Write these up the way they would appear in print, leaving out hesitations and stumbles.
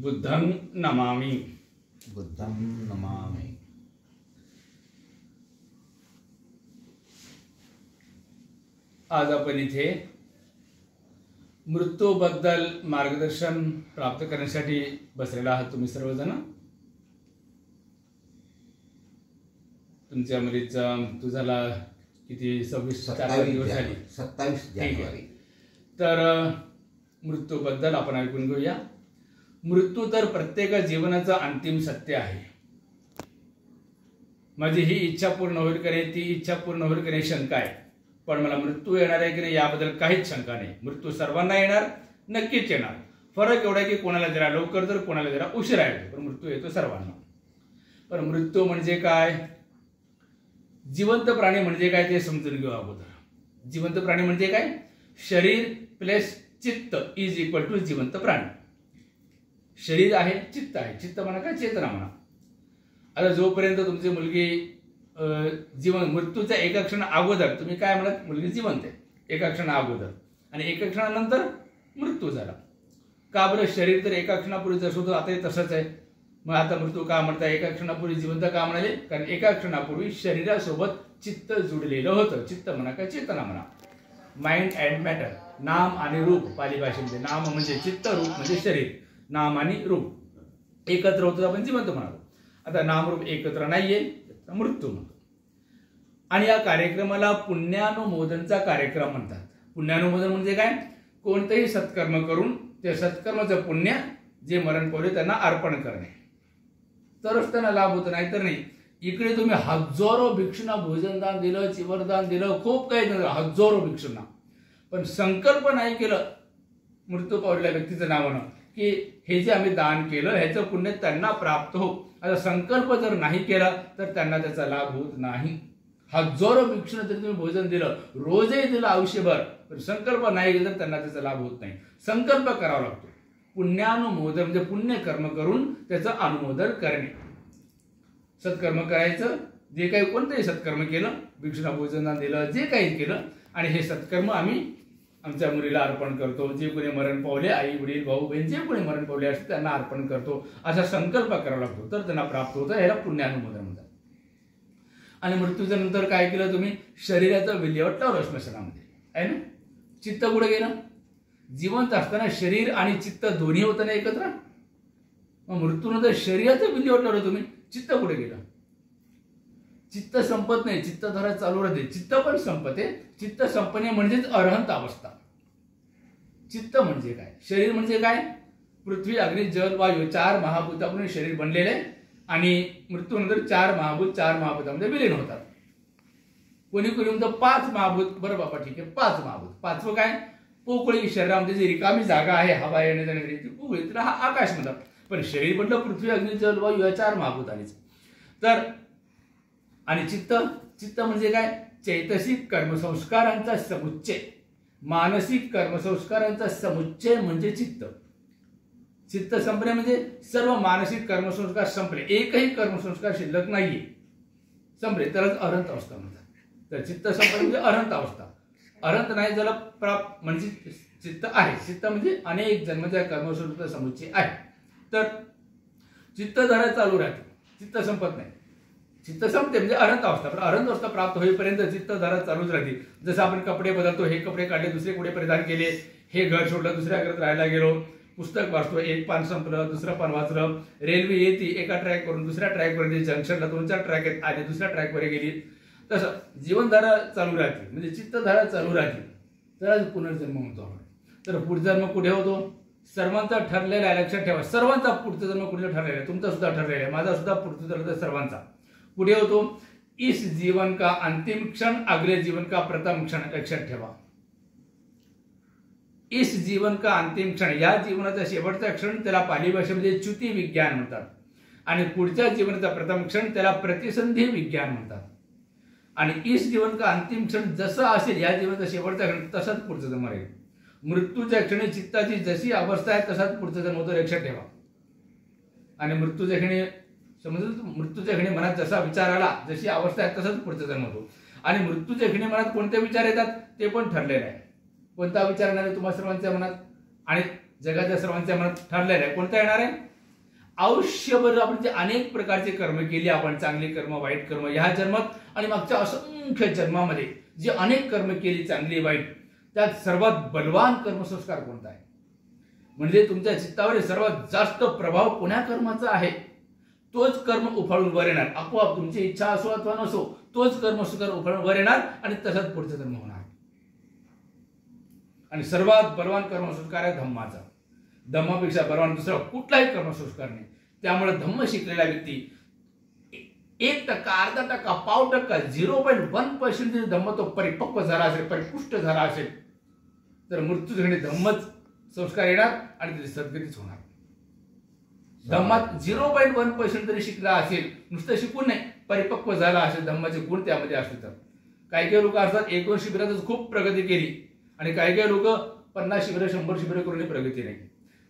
बुद्धं नमामि। बुद्धं नमामि। आज आपण इथे मृत्यूबद्दल मार्गदर्शन प्राप्त करण्यासाठी बसलेला आहात तुम्ही सर्वजण। तुमच्या मुलीचा मृत्यू झाला किती 27 दिवस झाली 27 जानेवारी। तर मृत्यूबद्दल आपण ऐकून घेऊया। मृत्यू तर प्रत्येक जीवनाचं अंतिम सत्य आहे। माझी ही इच्छा पूर्ण होईल की नाही, ती इच्छा पूर्ण होईल की नाही शंका आहे, पण मला मृत्यू येणार आहे की नाही याबद्दल काहीच शंका नाही। मृत्यू सर्वांना येणार, नक्कीच येणार। फरक एवढा की कोणाला जरा लवकर तर कोणाला जरा उशिरा येतो, पण मृत्यू येतो सर्वांना। पण मृत्यू म्हणजे काय, जिवंत प्राणी म्हणजे काय ते समजून घेऊ अगोदर। जिवंत प्राणी म्हणजे काय, शरीर प्लस चित्त इज इक्वल टू जिवंत प्राणी। शरीर आहे, चित्त आहे, चित्त म्हणा काय चेतना म्हणा। आता जोपर्यंत तुमची मुलगी जीवन मृत्यूच्या एका क्षण अगोदर तुम्ही काय म्हणत, मुलगी जिवंत आहे एका क्षण अगोदर, आणि एका क्षणानंतर मृत्यू झाला। का बरं, शरीर तर एका क्षणापूर्वी जसं होतं आताही तसंच आहे, मग आता मृत्यू का म्हणताय, एका क्षणापूर्वी जिवंत का म्हणाले, कारण एका क्षणापूर्वी शरीरासोबत चित्त जुडलेलं होतं। चित्त म्हणा काय चेतना म्हणा, माइंड अँड मॅटर, नाम आणि रूप पाली भाषेमध्ये। नाम म्हणजे चित्त, रूप म्हणजे शरीर। नाम आणि रूप एकत्र होतं आपण जिवंत म्हणालो। आता नाम रूप एकत्र नाहीये, मृत्यू म्हणतो। आणि या कार्यक्रमाला पुण्यानुमोदनचा कार्यक्रम म्हणतात। पुण्यानुमोदन म्हणजे काय, कोणतेही सत्कर्म करून ते सत्कर्माचं पुण्य जे मरण पावले त्यांना अर्पण करणे, तरच त्यांना लाभ होत, नाही तर नाही। इकडे तुम्ही हजारो भिक्षूंना भोजनदान दिलं, चिवरदान दिलं, खूप काही दिलं, हजारो भिक्षूंना, पण संकल्प नाही केलं मृत्यू पावलेल्या व्यक्तीचं नावानं की हे जे आम्ही दान केलं ह्याचं पुण्य त्यांना प्राप्त हो। आता संकल्प जर नाही केला तर त्यांना त्याचा लाभ होत नाही। हजारो भिक्षूंना जर तुम्ही भोजन दिलं, रोजही दिलं आयुष्यभर, पण संकल्प नाही केला तर त्यांना त्याचा लाभ होत नाही। संकल्प करावा लागतो। पुण्यानुमोदन म्हणजे पुण्य कर्म करून त्याचं अनुमोदन करणे, सत्कर्म करायचं। जे काही कोणतंही सत्कर्म केलं, भिक्षुना भोजनदान दिलं, जे काही केलं, आणि हे सत्कर्म आम्ही आमच्या मुलीला अर्पण करतो। जे कोणी मरण पावले, आई वडील भाऊ बहीण जे कोणी मरण पावले असते त्यांना अर्पण करतो, असा संकल्प करावा लागतो, तर त्यांना प्राप्त होतं। याला पुण्यानुमोदन म्हणतात। आणि मृत्यूच्या नंतर काय केलं तुम्ही, शरीराचं विल्हेवाट लावलं स्मशानामध्ये, आहे ना। चित्त कुठे गेलं, जिवंत असताना शरीर आणि चित्त दोन्ही होतं ना एकत्र, मग मृत्यूनंतर शरीराचं विल्हेवाट लावलं तुम्ही, चित्त कुठे गेलं। चित्त संपत नाही, चित्तधारा चालू राहते, चित्त पण संपते। चित्त संपणे म्हणजेच अरहंत अवस्था। चित्त म्हणजे काय, शरीर म्हणजे काय, पृथ्वी अग्नी जल वायू 4 महाभूतांपासून शरीर बनलेले आहे, आणि मृत्यूनंतर 4 महाभूत 4 महाभूतांमध्ये विलीन होतात। कोणी कोणी म्हणतं 5 महाभूत, बरं बाबा ठीक आहे 5 महाभूत। 5वं काय, पोकळी, शरीरामध्ये जी रिकामी जागा आहे हवा येणे जाण्याची ती पोकळी, तिला हा आकाश म्हणतात। पण शरीर म्हटलं पृथ्वी अग्नी जल वायू या 4 महाभूतांनीच। तर आणि चित्त, चित्त म्हणजे काय, चैतसिक कर्मसंस्कारांचा समुच्चय, मानसिक कर्मसंस्कारांचा समुच्चय म्हणजे चित्त। चित्त संपणे म्हणजे सर्व मानसिक कर्मसंस्कार संपले, एकही कर्मसंस्कार शिल्लक नाहीये, संपले, तरच अरहंत अवस्था म्हणतात। तर चित्त संपणे म्हणजे अरहंत अवस्था। अरहंत नाही झालं प्राप्त म्हणजे चित्त आहे। चित्त म्हणजे अनेक जन्माच्या कर्मसंस्कार समुच्चय आहे। तर चित्तधारा चालू राहते, चित्त संपत नाही। चित्त संपते म्हणजे अरहंत अवस्था, पण अरहंत अवस्था प्राप्त होईपर्यंत चित्तधारा चालूच राहते। जसं आपण कपडे बदलतो, हे कपडे काढले दुसरे कपडे परिधान केले, हे घर सोडलं दुसऱ्या घरात राहायला गेलो, पुस्तक वाचतो, एक पान संपलं दुसरं पान वाचलं, रेल्वे येते एका ट्रॅक वरून दुसऱ्या ट्रॅकवर, जंक्शनला 2-4 ट्रॅक आहेत, आधी दुसऱ्या ट्रॅकवर गेली, तसं जीवनधारा चालू राहते, म्हणजे चित्तधारा चालू राहते, तर पुनर्जन्म होतो आपण। तर पुढजन्म कुठे होतो, सर्वांचा ठरलेला आहे, लक्षात ठेवा। सर्वांचा पुढचा जन्म कुठे ठरलेला आहे, तुमचा सुद्धा ठरलेला आहे, माझा सुद्धा पुढचा जन्म सर्वांचा पुढे होतो। इस जीवन का अंतिम क्षण अगले जीवन का प्रथम क्षण, लक्षात ठेवा। इस जीवन का अंतिम क्षण, या जीवनाचा शेवटचा क्षण त्याला पाली भाषेमध्ये च्युती विज्ञान म्हणतात, आणि पुढच्या जीवनाचा प्रथम क्षण त्याला प्रतिसंधी विज्ञान म्हणतात। आणि इस जीवन का अंतिम क्षण जसं असेल या जीवनाचा शेवटचा क्षण, तसाच पुढचा जन्म राहील। मृत्यूच्या क्षणी चित्ताची जशी अवस्था आहे तसाच पुढचा जन्म होतो, लक्षात ठेवा। आणि मृत्यूच्या क्षणी समजलं, मृत्यूच्या क्षणी मनात जसा विचार आला, जशी अवस्था आहे तसाच पुढचा जन्म होतो। आणि मृत्यूच्या क्षणी मनात कोणते विचार येतात ते पण ठरलेलं आहे। कोणता विचार येणार आहे तुम्हा सर्वांच्या मनात, आणि जगाच्या सर्वांच्या मनात ठरलेलं आहे, कोणता येणार आहे, आयुष्यभर आपण जे अनेक प्रकारचे कर्म केली, आपण चांगले कर्म वाईट कर्म ह्या जन्मात आणि मागच्या असंख्य जन्मामध्ये जे अनेक कर्म केली चांगली वाईट, त्यात सर्वात बलवान कर्मसंस्कार कोणता आहे? म्हणजे तुमच्या चित्तावर सर्वात जास्त प्रभाव कोण्या कर्माचा आहे तोच कर्म उफाळून वर येणार. आपोआप तुमची इच्छा असो अथवा नसो तोच कर्मसंस्कार उफाळून वर येणार आणि तसाच पुढचा जन्म होणार. आणि सर्वात बलवान कर्मसंस्कार आहे धम्माचा. धम्मापेक्षा बलवान दुसरा कुठलाही कर्मसंस्कार नाही. त्यामुळे धम्म शिकलेला व्यक्ती 1%, अर्धा टक्का, पाव टक्का, 0.1% जरी धम्म तो परिपक्व झाला असेल, परिपुष्ट झाला असेल, तर मृत्यू घडी धम्मच संस्कार येणार आणि त्याची सद्गतीच होणार. धम्मात 0.1% जरी शिकला असेल, नुसतं शिकून नाही, परिपक्व झाला असेल, धम्माचे गुण त्यामध्ये असले तर. काही काही लोक असतात 1-2 शिबिरातच खूप प्रगती केली आणि काही काही लोक 50 शिबिरं 100 शिबिरं करून प्रगती नाही.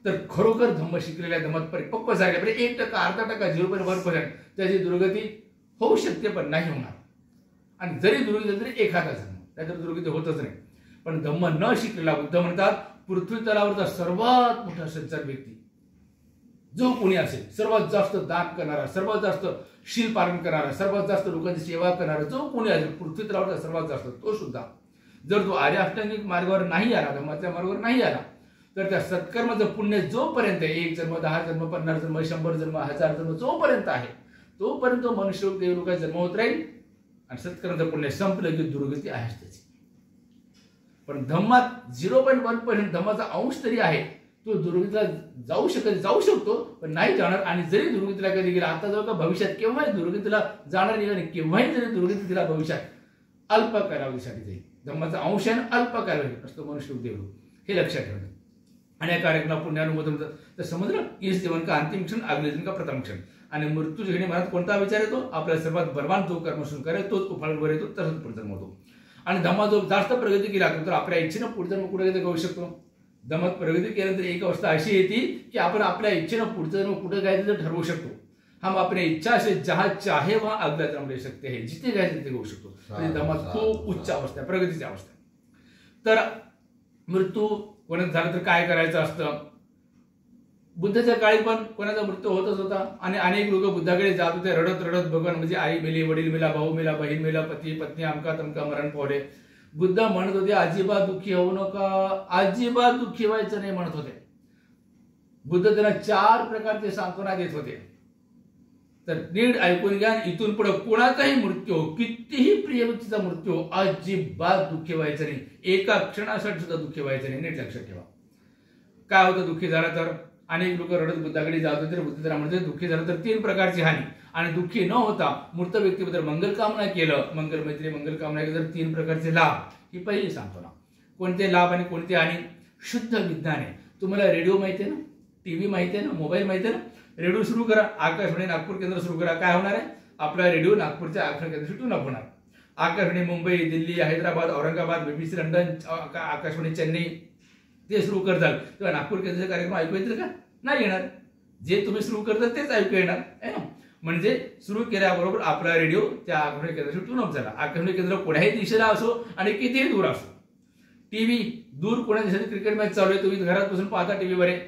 तर खरोखर धम्म शिकलेल्या धम्मात परिपक्व झाले 1%, अर्धा टक्का, 0.1% त्याची दुर्गती होऊ शकते पण नाही होणार. आणि जरी दुर्गती तरी एखादा जन्म, त्यातर दुर्गती होतच नाही. पण धम्म न शिकलेला, बुद्ध म्हणतात पृथ्वी तलावरचा सर्वात मोठा संचार व्यक्ती जो कोणी असेल, सर्वात जास्त दान करणारा, सर्वात जास्त शील पालन करणारा, सर्वात जास्त लोकांची सेवा करणारा जो कोणी असेल पृथ्वी तलावरचा सर्वात जास्त, तो सुद्धा जर तो आर्य अष्टांगिक मार्गावर नाही आला, धम्माच्या मार्गावर नाही आला, तर त्या सत्कर्माचं पुण्य जोपर्यंत 1 जन्म, 10 जन्म, 50 जन्म, 100 जन्म, 1000 जन्म जोपर्यंत आहे, तोपर्यंत मनुष्य देवलोकात जन्म होत राहील आणि सत्कर्माचं पुण्य संपलं की दुर्गती आहेच त्याची. पण धम्मात 0.1% धम्माचा अंश तरी आहे, तो दुर्गतीला जाऊ शकतो पण नाही जाणार. आणि जरी दुर्गतीला कधी गेला, आता जर का भविष्यात केव्हाही दुर्गतीला जाणार नाही आणि केव्हाही जरी दुर्गती तिला भविष्यात अल्प कालावधीसाठी जाईल. धम्माचा अंश आहे अल्प कालावधी असतो मनुष्य देवलोक, हे लक्षात ठेवलं. आणि या कार्यक्रमाला पुण्यानुमोदन होतं. तर समजलं, इस जीवन का अंतिम क्षण, अगले जीवन का प्रथम क्षण. आणि मृत्यूच्या घडी मनात कोणता विचार येतो? आपला सर्वात बलवान जो कर्मसंस्कार आहे तोच उफाळून वर येतो, तसंच पुढचा जन्म होतो. आणि धम्मा जो जास्त प्रगती केला तर आपल्या इच्छेनं पुढचा जन्म कुठे जाऊ शकतो. धम्मात प्रगती केल्यानंतर एक अवस्था अशी येते की आपण आपल्या इच्छेनं पुढचा जन्म कुठे जायचं ठरवू शकतो. हम अपने इच्छा से जहां चाहे वहां अगला जन्म ले सकते हैं, जिथे जायचं तिथे घेऊ शकतो. धम्मात खूप उच्च अवस्था, प्रगतीची अवस्था. तर मृत्यू कोणाचा झाला तर काय करायचं असतं? बुद्धाच्या काळी पण कोणाचा मृत्यू होतच होता आणि अनेक लोक बुद्धाकडे जात होते रडत रडत, भगवान म्हणजे आई मेली, वडील मेला, भाऊ मेला, बहीण मेला, पती पत्नी अमका तमका मरण पावले. बुद्ध म्हणत होते अजिबात दुःखी होऊ नका, अजिबात दुःखी व्हायचं नाही म्हणत होते. बुद्ध त्यांना 4 प्रकारचे सांत्वना देत होते. तर नीट ऐकून घ्या. इथून पुढे कोणाचाही मृत्यू हो, कितीही प्रिय व्यक्तीचा मृत्यू हो, अजिबात दुःखी व्हायचं नाही, एका क्षणासाठी सुद्धा दुःखी व्हायचं नाही. नीट लक्षात ठेवा. काय होतं दुःखी झाला तर? अनेक लोक रडत बुद्धाकडे जात होते. बुद्ध त्यांना म्हणते दुःखी झालं तर 3 प्रकारची हानी. आणि दुःखी न होता मृत व्यक्तीबद्दल मंगल कामना केलं, मंगल मैत्री मंगल कामना केलं तर 3 प्रकारचे लाभ. ही पहिली सांगतो ना. कोणते लाभ आणि कोणते हानी? शुद्ध विज्ञान आहे. तुम्हाला रेडिओ माहिती आहे ना, टीव्ही माहिती आहे ना, मोबाईल माहिती आहे ना. रेडिओ सुरू करा, आकाशवाणी नागपूर केंद्र सुरू करा. काय होणार आहे? आपला रेडिओ नागपूरच्या आकाशवाणी केंद्राशी ट्यून अप होणार. आकाशवाणी मुंबई, दिल्ली, हैदराबाद, औरंगाबाद, BBC लंडन, आकाशवाणी चेन्नई ते सुरू करताल तेव्हा नागपूर केंद्राचे कार्यक्रम ऐकू येतील का? नाही येणार. जे तुम्ही सुरू करताल तेच ऐकू येणार आहे ना. म्हणजे सुरू केल्याबरोबर आपला रेडिओ त्या आकाशवाणी केंद्राशी ट्यून अप झाला. आकाशवाणी केंद्र कोण्याही दिशेला असो आणि कितीही दूर असो. टीव्ही दूर कोणा देशात क्रिकेट मॅच चालू आहे, तुम्ही घरात बसून पाहता टीव्हीवर आहे,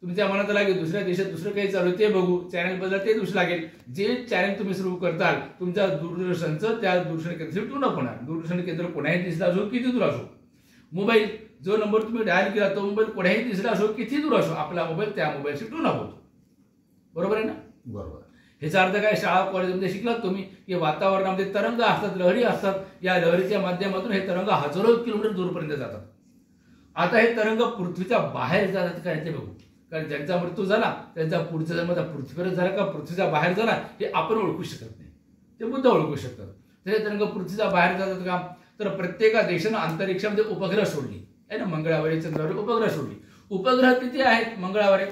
तुमच्या मनात लागेल दुसऱ्या देशात दुसरं काही चालू आहे ते बघू, चॅनल बदला ते दुसरं लागेल. जे चॅनल तुम्ही सुरू करताल तुमच्या दूरदर्शनचं त्या दूरदर्शन केंद्राशी ट्यून अप होणार. दूरदर्शन केंद्र कोणाही दिसला असो किती दूर असो. मोबाईल जो नंबर तुम्ही डायल केला तो मोबाईल कोणाही दिसला असो किती दूर असो, आपला मोबाईल त्या मोबाईलशी ट्यून अप होतो. बरोबर आहे ना? बरोबर. ह्याचा अर्थ काय? शाळा कॉलेजमध्ये शिकलात तुम्ही की वातावरणामध्ये तरंग असतात, लहरी असतात. या लहरीच्या माध्यमातून हे तरंग हजारो किलोमीटर दूरपर्यंत जातात. आता हे तरंग पृथ्वीच्या बाहेर जातात काय ते बघू. कारण ज्यांचा मृत्यू झाला त्यांचा पुढचा जन्म पृथ्वीवर झाला का पृथ्वीच्या बाहेर झाला हे आपण ओळखू शकत नाही, ते बुद्ध ओळखू शकतात. हे तरंग पृथ्वीच्या बाहेर जातात का? तर प्रत्येक देशानं अंतरिक्षामध्ये उपग्रह सोडली आहे ना. मंगळावर, चंद्रावर उपग्रह सोडली. उपग्रह किती आहेत मंगळावर?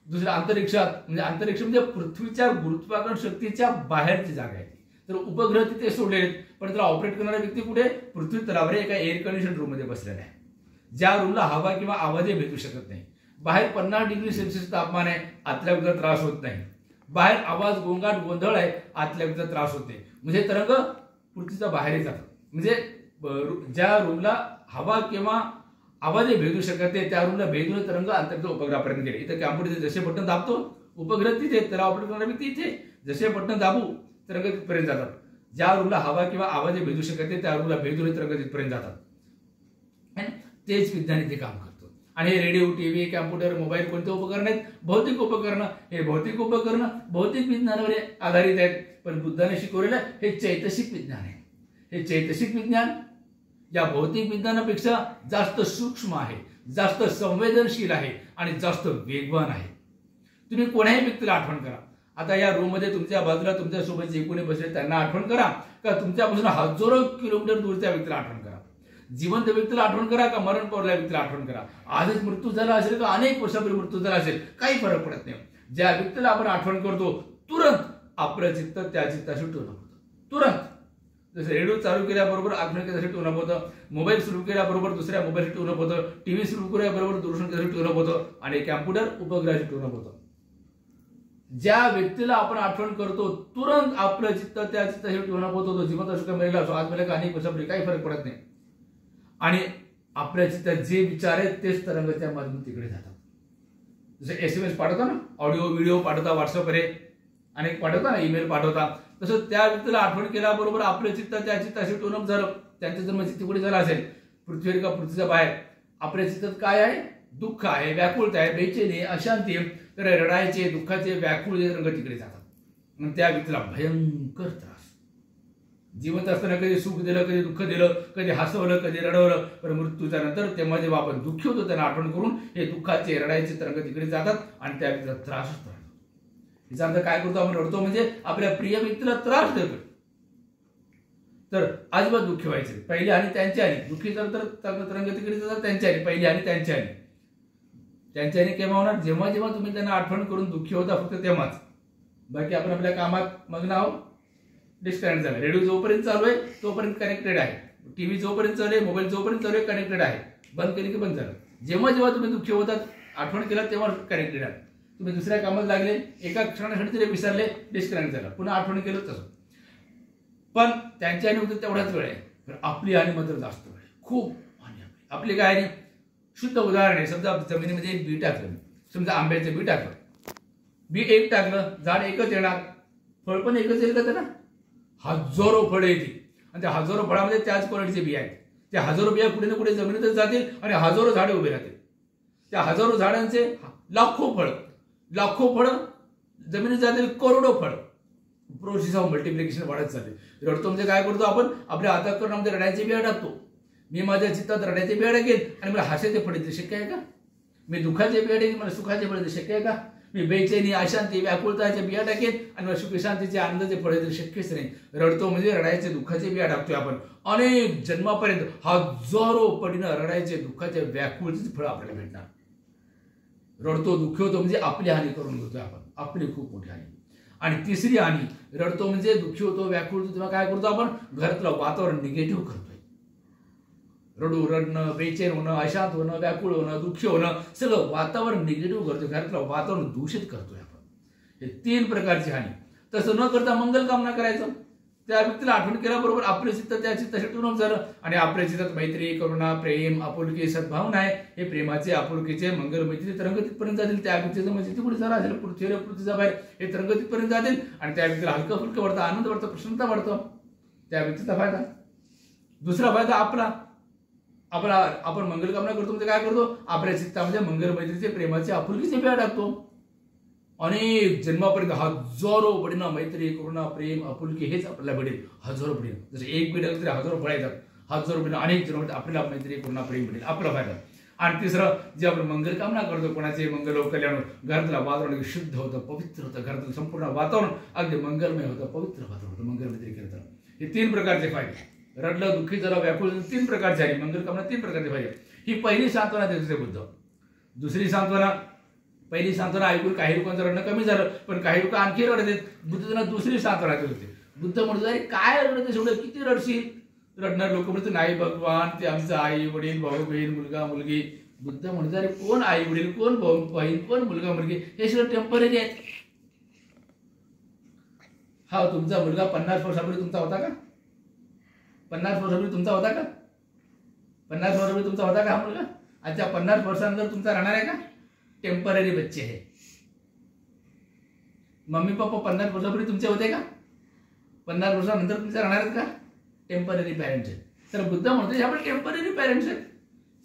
दुसऱ्या अंतरिक्षात, म्हणजे अंतरिक्ष म्हणजे पृथ्वीच्या गुरुत्वाकर्षण शक्तीच्या बाहेरची जागा आहे. तर उपग्रह तिथे सोडले, पण त्याला ऑपरेट करणारा व्यक्ती कुठे? पृथ्वी तलावर एका एअर कंडिशन रूम मध्ये बसलेला आहे, ज्या रूमला हवा किंवा आवाजही भेटू शकत नाही. बाहेर 50 डिग्री सेल्सिअस तापमान आहे, आतल्या व्यक्तीला त्रास होत नाही. बाहेर आवाज गोंगाट गोंधळ आहे, आतल्या व्यक्तीला त्रास होत नाही. म्हणजे तरंग पृथ्वीच्या बाहेर जातात. म्हणजे ज्या रूमला हवा किंवा आवाजही भेदू शकत नाही त्या रूमला भेदून तरंग अंतर्गत उपग्रहापर्यंत गेले. इथं कॅम्प्युटर जसे बटन दाबतो उपग्रह तिथे, त्याला ऑपरेट करणारा व्यक्ती इथे. जसे बटन दाबू तरंग तिथपर्यंत जातात. ज्या रूमला हवा किंवा आवाज भेदू शकत नाही त्या रूमला भेदून तरंग तिथपर्यंत जातात. तेच विज्ञान इथे काम करतो. आणि हे रेडिओ, टीव्ही, कॅम्प्युटर, मोबाईल कोणते उपकरण आहेत? भौतिक उपकरणं. हे भौतिक उपकरणं भौतिक विज्ञानावर आधारित आहेत. पण बुद्धाने शिकवलेलं हे चैतसिक विज्ञान आहे. हे चैतसिक विज्ञान या भौतिक विज्ञानापेक्षा जास्त सूक्ष्म आहे, जास्त संवेदनशील आहे आणि जास्त वेगवान आहे. तुम्ही कोणाही व्यक्तीला आठवण करा. आता या रूम मध्ये तुमच्या बाजूला तुमच्या सोबत जे कोणी बसले त्यांना आठवण करा, का तुमच्यापासून हजारो किलोमीटर दूरच्या व्यक्तीला आठवण करा. जिवंत व्यक्तीला आठवण करा का मरण पावलेल्या व्यक्तीला आठवण करा. आजच मृत्यू झाला असेल का अनेक वर्षापूर्वी मृत्यू झाला असेल, काही फरक पडत नाही. ज्या व्यक्तीला आपण आठवण करतो तुरंत आपलं चित्त त्या चित्ताशी टोन होतं. तुरंत जसं रेडिओ चालू केल्याबरोबर आत्मनिकेसाठी टोन होतं, मोबाईल सुरू केल्याबरोबर दुसऱ्या मोबाईलशी टोन होतं, टीव्ही सुरू केल्याबरोबर दूरदर्शनासाठी टोन होतं आणि कॅम्प्युटर उपग्रहाशी टोन होतं. ज्या व्यक्तीला आपण आठवण करतो तुरंत आपलं चित्त त्या चित्ताशी टोन होतो. जिवंत असो का मेलेला असो, आज मेला अनेक वर्षापूर्वी काही फरक पडत नाही. आणि आपल्या चित्तात जे विचार आहेत तेच तरंगाच्या माध्यमातून तिकडे जातात. जसं SMS पाठवता ना, ऑडिओ व्हिडिओ पाठवता, व्हॉट्सअपवर अनेक पाठवता ना, ईमेल पाठवता, तसं त्या व्यक्तीला आठवण केल्याबरोबर आपलं चित्त त्या चित्ताशी टोनअप झालं. त्यांचं जन्म चित्त कुठे झाला असेल, पृथ्वीवर का पृथ्वीच्या बाहेर, आपल्या चित्तात काय आहे? दुःख आहे, व्याकुळता आहे, बेचैनी, अशांती, तर रडायचे, दुःखाचे, व्याकुळ रंग तिकडे जातात. मग त्या व्यक्तीला भयंकर त्रास. जिवंत असताना कधी सुख दिलं, कधी दुःख दिलं, कधी हसवलं, कधी रडवलं, पण मृत्यूच्या नंतर तेव्हा जेव्हा आपण दुःखी होतो त्यांना आठवण करून हे दुःखाचे, रडायचे तरंग तिकडे जातात आणि त्या व्यक्तीला त्रासच राहतो. याचा अर्थ काय करतो? आपण रडतो म्हणजे आपल्या प्रिय व्यक्तीला त्रास देतो. तर अजिबात दुःखी व्हायचे. पहिली आणि त्यांची आणि दुःखी तर तरंग तिकडे जातात त्यांची आणि पहिली आणि त्यांची आणि त्यांच्या आणि केव्हा होणार? जेव्हा जेव्हा तुम्ही त्यांना आठवण करून दुःखी होता फक्त तेव्हाच. बाकी आपण आपल्या कामात मग्न आहोत, डिस्कनेक्ट झाला. रेडिओ जोपर्यंत चालू आहे तोपर्यंत कनेक्टेड आहे, टीव्ही जोपर्यंत चालू आहे, मोबाईल जोपर्यंत चालू आहे कनेक्टेड आहे. बंद केली की बंद झालं. जेव्हा जेव्हा तुम्ही दुःखी होतात आठवण केला तेव्हा कनेक्टेड आहे. तुम्ही दुसऱ्या कामात लागले, एका क्षणासाठी तरी विसरले, डिस्कनेक्ट झाला, पुन्हा आठवण केलं तसं. पण त्यांच्या हानी होतं तेवढाच वेळ आहे, पण आपली हानी मात्र जास्त वेळ आहे, खूप हानी. आपली काय हानी? शुद्ध उदाहरण आहे. समजा जमिनीमध्ये एक बी टाकलं, समजा आंब्याचं बी टाकलं, बी एक टाकलं, झाड एकच येणार, फळ पण एकच येईल का त्याला? हजारो फळं येतील आणि त्या हजारो फळामध्ये त्याच क्वालिटीचे बिया आहेत. त्या हजारो बिया कुठे ना कुठे जमिनीतच जातील आणि हजारो झाडे उभे राहतील. त्या हजारो झाडांचे लाखो फळं जमिनीत जातील, करोडो फळं. प्रोसेस ऑफ मल्टिप्लिकेशन वाढत चालते. रडतो म्हणजे काय करतो आपण? आपल्या अंतःकरणामध्ये रडायचे बिया टाकतो. मी माझ्या चित्तात रडायचे बिया टाकेल आणि मला हसायचे फळ येते, शक्य आहे का? मी दुःखाचे बिया टाकेल, मला सुखाचे फळ येते, शक्य आहे का? मी बेचैनी, अशांती, व्याकुळताचे बिया टाकेल आणि मला सुख शांतीचे, आनंदाचे फळ येते, शक्यच नाही. रडतो म्हणजे रडायचे दुःखाचे बिया टाकतोय आपण. अनेक जन्मापर्यंत हजारो पडीनं रडायचे दुःखाचे व्याकुळतेचे फळ आपल्याला भेटणार. रडतो दुःखी होतो म्हणजे आपली हानी करून घेतोय आपण, आपली खूप मोठी हानी. आणि तिसरी हानी, रडतो म्हणजे दुःखी होतो, व्याकुळ होतो, तेव्हा काय करतो आपण? घरातलं वातावरण निगेटिव्ह करतोय. रडणं, बेचैन होणं, अशांत होणं, व्याकुळ होणं, दुःखी होणं, सगळं वातावरण निगेटिव्ह करतोय, घरातलं वातावरण दूषित करतोय आपण. हे 3 प्रकारची हानी. तसं न करता मंगल कामना करायचं. त्या व्यक्तीला आठवण केल्याबरोबर आपले चित्त त्या चित्ताशी टून झालं आणि आपल्या चित्तात मैत्री, करुणा, प्रेम, आपुलकी, सद्भावना आहे. हे प्रेमाचे, आपुलकीचे मंगल मैत्री तरंग तिथपर्यंत जातील. त्या व्यक्तीचं म्हणजे ती कुठे झाला असेल पृथ्वीच्या बाहेर हे तरंग तिथपर्यंत जातील आणि त्या व्यक्तीला हलकं फुलकं वाटतं, आनंद वाटतं, प्रसन्नता वाटतं. त्या व्यक्तीचा फायदा. दुसरा फायदा आपला. आपण मंगल कामना करतो म्हणजे काय करतो? आपल्या चित्तामध्ये मंगल मैत्रीचे, प्रेमाचे, आपुलकीचे बिया टाकतो. अनेक जन्मापर्यंत हजारो पडीनं मैत्री, करुणा, प्रेम, आपुलकी हेच आपल्याला भेटेल. हजारो पडीनं. जसं एक बी टाकलं तरी हजारो फळ येतात. हजारो पडीनं अनेक जन्मामध्ये आपल्याला मैत्री, करुणा, प्रेम भेटेल, आपला फायदा. आणि तिसरं, जे आपण मंगल कामना करतो कोणाचे मंगल कल्याण, घरातलं वातावरण शुद्ध होतं, पवित्र होतं, घरातलं संपूर्ण वातावरण अगदी मंगलमय होतं, पवित्र वातावरण होतं मंगल मैत्री केलं तर. हे 3 प्रकारचे फायदे. रडलं, दुःखी झालं, व्याकुळ 3 प्रकारचे आहे. मंगल कामना 3 प्रकारचे फायदे. ही पहिली सांत्वना देते बुद्ध. दुसरी सांत्वना, पहिली सांत्वना ऐकून काही लोकांचं रडणं कमी झालं, पण काही लोक आणखी रडत आहेत. बुद्ध त्यांना दुसरी सांत्वना देत होते. बुद्ध म्हणतो, अरे काय रडते एवढं, किती रडशील? रडणार लोक म्हणतात, नाही भगवान, ते आमचं आई वडील, भाऊ बहीण, मुलगा मुलगी. बुद्ध म्हणतो, अरे कोण आई वडील, कोण भाऊ बहीण, कोण मुलगा मुलगी, हे सगळं टेम्पररी आहेत. हा तुमचा मुलगा 50 वर्षापूर्वी तुमचा होता का? 50 वर्षापूर्वी तुमचा होता का? 50 वर्षापूर्वी तुमचा होता का हा मुलगा? अच्छा 50 वर्षानंतर तुमचा राहणार आहे का? टेम्पररी बच्चे है. मम्मी पप्पा 50 वर्षापूर्वी तुमचे होते का? 50 वर्षानंतर तुमचे राहणार आहेत का? टेम्पररी पॅरेंट्स आहेत. तर बुद्ध म्हणतो हे आपले टेम्पररी पॅरेंट्स आहेत.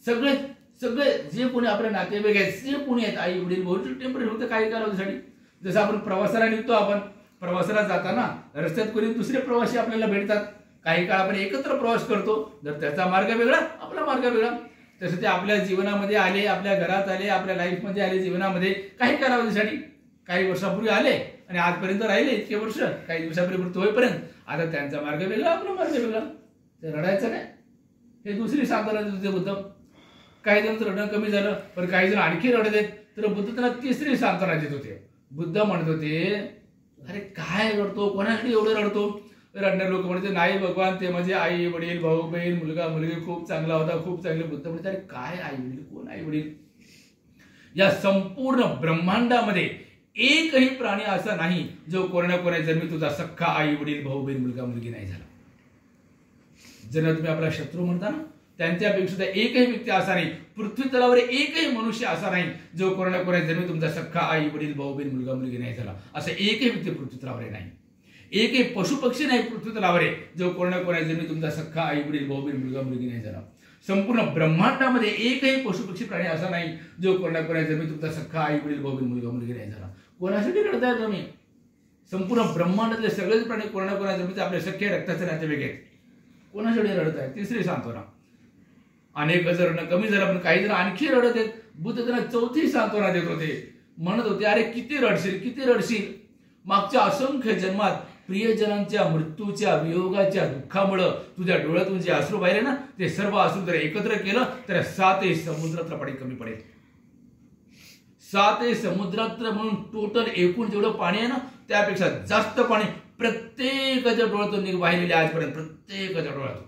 सगळे सगळे जे कोणी आपले नातेवाईक आहेत, जे कोणी आहेत, आई वडील भाऊ, टेम्पररी होतं काही कालावधीसाठी. जसं आपण प्रवासाला निघतो, आपण प्रवासाला जाताना रस्त्यात कोणी दुसरे प्रवासी आपल्याला भेटतात, काही काळ आपण एकत्र प्रवास करतो. जर त्याचा मार्ग वेगळा, आपला मार्ग वेगळा. तसं ते आपल्या जीवनामध्ये आले, आपल्या घरात आले, आपल्या लाईफमध्ये आले, जीवनामध्ये काही कालावधीसाठी, काही वर्षापूर्वी आले आणि आजपर्यंत राहिले इतके वर्ष, काही दिवसापूर्वी मृत्यू होईपर्यंत. आता त्यांचा मार्ग वेगळा, आपला मार्ग वेगळा. ते रडायचं काय? हे दुसरी सांगताना देत बुद्ध. काही जण रडणं कमी झालं, पण काही जण आणखी रडत आहेत, तर बुद्ध त्यांना तिसरी सांगताना देत होते. बुद्ध म्हणत होते, अरे काय रडतो, कोणासाठी एवढं रडतो? रडणारे लोक म्हणते नाही भगवान, ते म्हणजे आई वडील, भाऊ बहीण, मुलगा मुलगी खूप चांगला होता, खूप चांगले. बुद्ध म्हणते अरे काय आई वडील, कोण आई वडील? या संपूर्ण ब्रह्मांडामध्ये एकही प्राणी असा नाही जो कोणा कोणा जन्मी तुझा सख्खा आई वडील, भाऊ बहीण, मुलगा मुलगी नाही झाला. ज्यांना तुम्ही आपला शत्रू म्हणता ना, त्यांच्यापेक्षा सुद्धा एकही व्यक्ती असा नाही, पृथ्वी तलावर एकही मनुष्य असा नाही जो कोणा कोणा जन्मी तुमचा सख्खा आई वडील, भाऊ बहीण, मुलगा मुलगी नाही झाला. असं एकही व्यक्ती पृथ्वी तलावर नाही. एकही पशु पक्षी नाही पृथ्वी तलावर जो कोणा कोणा जन्मी तुमचा सख्खा आई वडील, भाऊ बहीण, मुलगा मुलगी नाही झाला. संपूर्ण ब्रह्मांडामध्ये एकही पशुपक्षी प्राणी असा नाही जो कोणा कोणा जन्मी तुमचा सख्खा आई वडील, भाऊ बहीण, मुलगा मुलगी नाही झाला. कोणासाठी रडताय तुम्ही? संपूर्ण ब्रह्मांडातले सगळेच प्राणी कोणा कोणा जन्मीचे आपले सख्खे रक्ताचे नातेवाईक आहेत. कोणासाठी रडताय? तिसरी सांत्वना. अनेक रडणं कमी झालं, पण काही जण आणखी रडत आहेत. बुद्ध त्यांना चौथी सांत्वना देत होते. म्हणत होते अरे किती रडशील, किती रडशील. मागच्या असंख्य जन्मात प्रियजनांच्या मृत्यूच्या, वियोगाच्या दुःखामुळे तुझ्या डोळ्यातून जे अश्रू वाहिले ना, ते सर्व अश्रू जर एकत्र केलं तर 7 समुद्रातलं पाणी कमी पडेल. 7 समुद्रातलं म्हणून टोटल एकूण जेवढं पाणी आहे ना, त्यापेक्षा जास्त पाणी प्रत्येकाच्या डोळ्यातून वाहिलेले आजपर्यंत, प्रत्येकाच्या डोळ्यातून.